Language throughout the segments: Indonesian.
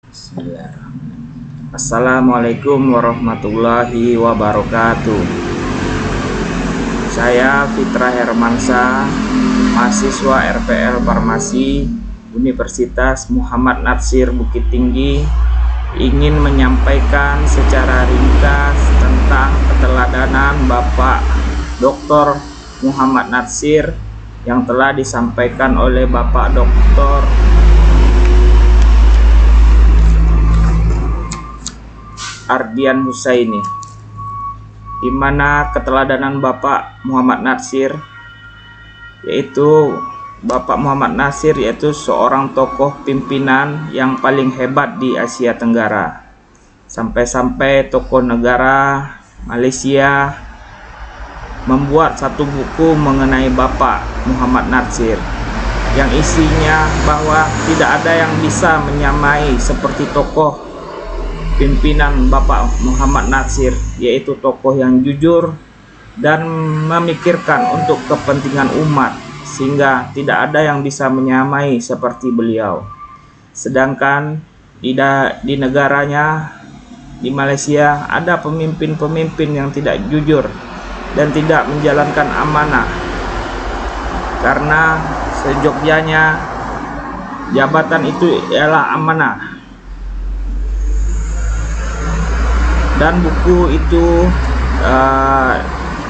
Bismillahirrahmanirrahim. Assalamualaikum warahmatullahi wabarakatuh. Saya Fitra Hermansa, mahasiswa RPL Farmasi Universitas Muhammad Natsir Bukit Tinggi, ingin menyampaikan secara ringkas tentang keteladanan Bapak Dr. Muhammad Natsir yang telah disampaikan oleh Bapak Dr. Ardian Husaini, di mana keteladanan Bapak Muhammad Natsir yaitu seorang tokoh pimpinan yang paling hebat di Asia Tenggara. Sampai-sampai tokoh negara Malaysia membuat satu buku mengenai Bapak Muhammad Natsir yang isinya bahwa tidak ada yang bisa menyamai seperti tokoh pimpinan Bapak Muhammad Natsir, yaitu tokoh yang jujur dan memikirkan untuk kepentingan umat, sehingga tidak ada yang bisa menyamai seperti beliau. Sedangkan di negaranya, di Malaysia, ada pemimpin-pemimpin yang tidak jujur dan tidak menjalankan amanah, karena sejogjanya jabatan itu ialah amanah. Dan buku itu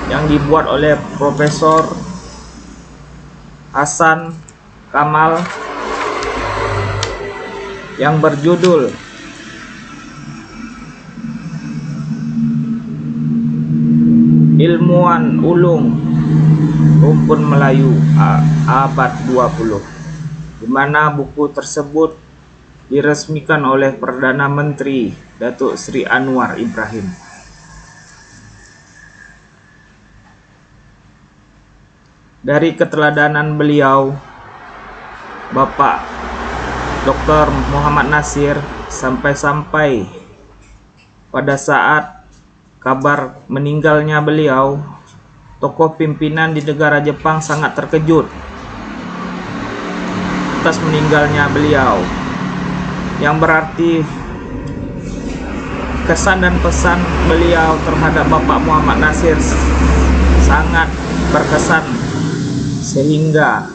yang dibuat oleh Profesor Hasan Kamal yang berjudul Ilmuwan Ulung Rumpun Melayu Abad 20, di mana buku tersebut diresmikan oleh Perdana Menteri Datuk Seri Anwar Ibrahim. Dari keteladanan beliau, Bapak Dr. Muhammad Natsir, sampai-sampai pada saat kabar meninggalnya beliau, tokoh pimpinan di negara Jepang sangat terkejut atas meninggalnya beliau, yang berarti kesan dan pesan beliau terhadap Bapak Muhammad Natsir sangat berkesan, sehingga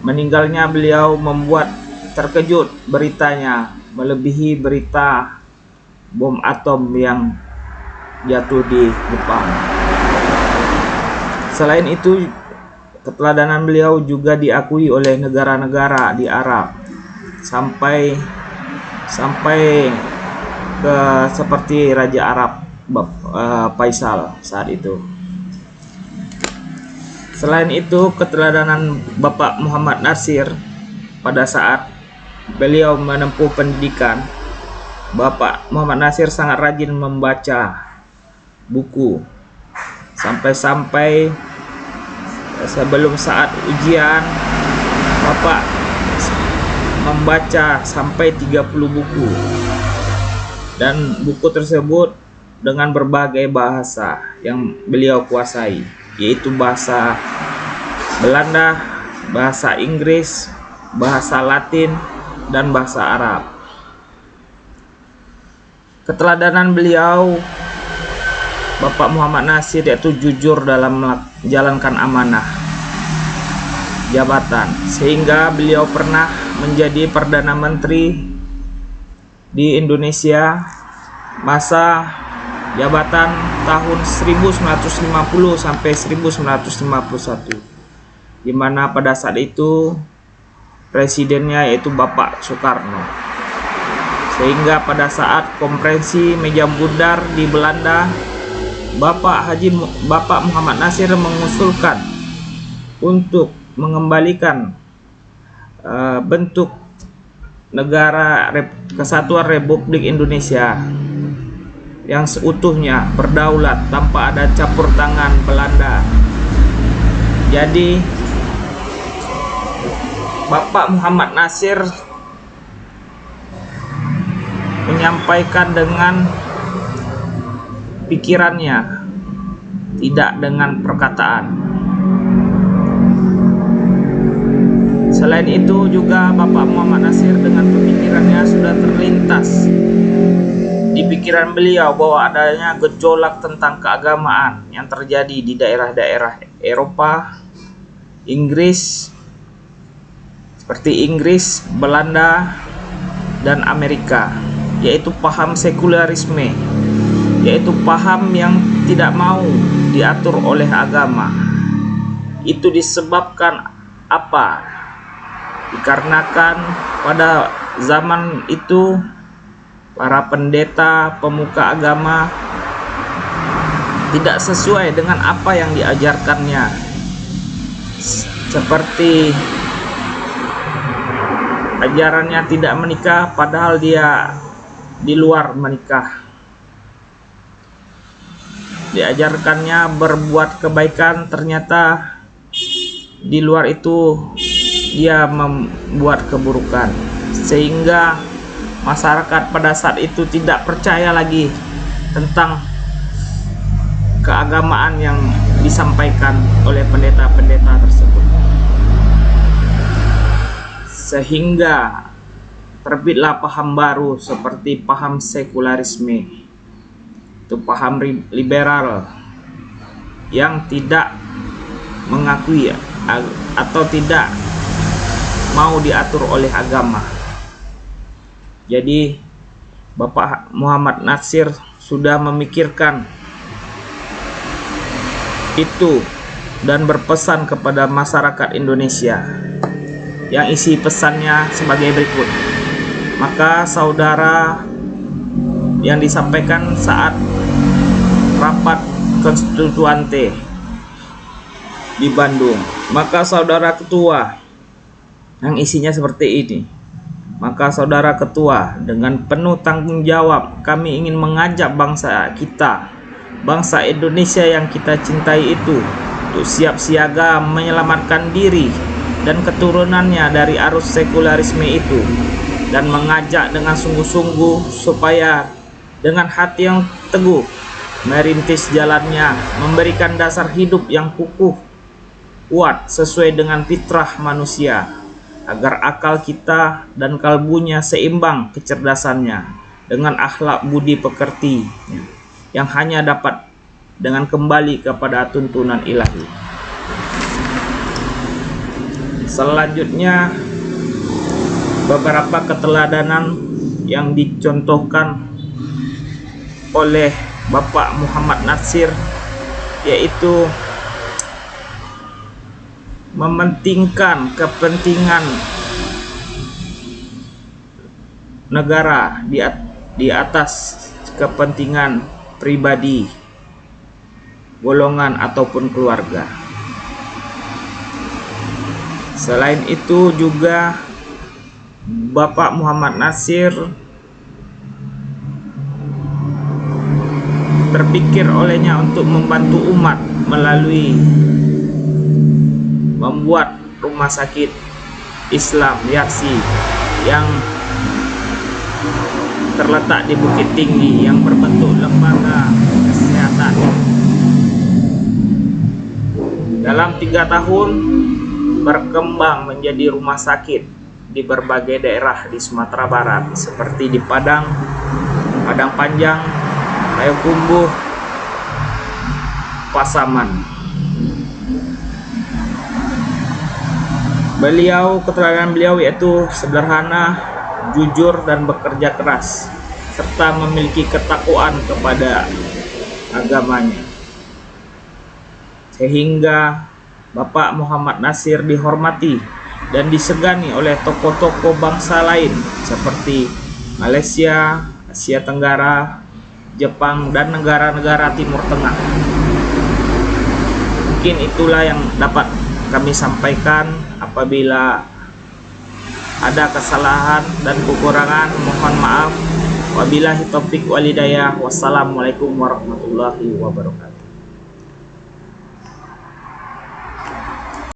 meninggalnya beliau membuat terkejut beritanya, melebihi berita bom atom yang jatuh di Jepang. Selain itu, keteladanan beliau juga diakui oleh negara-negara di Arab, sampai ke seperti Raja Arab Faisal saat itu. Selain itu, keteladanan Bapak Muhammad Natsir pada saat beliau menempuh pendidikan, Bapak Muhammad Natsir sangat rajin membaca buku, sampai-sampai sebelum saat ujian Bapak membaca sampai 30 buku, dan buku tersebut dengan berbagai bahasa yang beliau kuasai, yaitu bahasa Belanda, bahasa Inggris, bahasa Latin, dan bahasa Arab. Keteladanan beliau Bapak Muhammad Natsir yaitu jujur dalam menjalankan amanah jabatan, sehingga beliau pernah menjadi Perdana Menteri di Indonesia masa jabatan tahun 1950 sampai 1951, di mana pada saat itu presidennya yaitu Bapak Soekarno. Sehingga pada saat konferensi meja bundar di Belanda, Bapak Muhammad Natsir mengusulkan untuk mengembalikan bentuk negara Kesatuan Republik Indonesia yang seutuhnya berdaulat tanpa ada campur tangan Belanda. Jadi Bapak Muhammad Natsir menyampaikan dengan pikirannya, tidak dengan perkataan. Selain itu juga Bapak Muhammad Natsir dengan pemikirannya pemikiran beliau bahwa adanya gejolak tentang keagamaan yang terjadi di daerah-daerah Eropa, Inggris, seperti Inggris, Belanda, dan Amerika, yaitu paham sekularisme, yaitu paham yang tidak mau diatur oleh agama. Itu disebabkan apa? Dikarenakan pada zaman itu para pendeta, pemuka agama tidak sesuai dengan apa yang diajarkannya, seperti ajarannya tidak menikah padahal dia di luar menikah. Diajarkannya berbuat kebaikan, ternyata di luar itu dia membuat keburukan, sehingga masyarakat pada saat itu tidak percaya lagi tentang keagamaan yang disampaikan oleh pendeta-pendeta tersebut, sehingga terbitlah paham baru seperti paham sekularisme. Itu paham liberal yang tidak mengakui atau tidak mau diatur oleh agama. Jadi Bapak Muhammad Natsir sudah memikirkan itu dan berpesan kepada masyarakat Indonesia, yang isi pesannya sebagai berikut. Maka saudara, yang disampaikan saat rapat konstituante di Bandung, maka saudara ketua, yang isinya seperti ini. Maka saudara ketua, dengan penuh tanggung jawab kami ingin mengajak bangsa kita, bangsa Indonesia yang kita cintai itu, untuk siap siaga menyelamatkan diri dan keturunannya dari arus sekularisme itu, dan mengajak dengan sungguh-sungguh supaya dengan hati yang teguh merintis jalannya, memberikan dasar hidup yang kukuh, kuat sesuai dengan fitrah manusia, agar akal kita dan kalbunya seimbang kecerdasannya dengan akhlak budi pekerti yang hanya dapat dengan kembali kepada tuntunan ilahi. Selanjutnya, beberapa keteladanan yang dicontohkan oleh Bapak Muhammad Natsir, yaitu mementingkan kepentingan negara di atas kepentingan pribadi, golongan ataupun keluarga. Selain itu juga Bapak Muhammad Natsir terpikir olehnya untuk membantu umat melalui membuat rumah sakit Islam Yaksi yang terletak di Bukit Tinggi yang berbentuk lembaga kesehatan. Dalam 3 tahun berkembang menjadi rumah sakit di berbagai daerah di Sumatera Barat, seperti di Padang, Padang Panjang, Payakumbuh, Pasaman. Keterangan beliau yaitu sederhana, jujur, dan bekerja keras, serta memiliki ketakwaan kepada agamanya, sehingga Bapak Muhammad Natsir dihormati dan disegani oleh tokoh-tokoh bangsa lain seperti Malaysia, Asia Tenggara, Jepang, dan negara-negara Timur Tengah. Mungkin itulah yang dapat kami sampaikan. Apabila ada kesalahan dan kekurangan, mohon maaf. Wabillahi taufik walhidayah. Wassalamualaikum warahmatullahi wabarakatuh.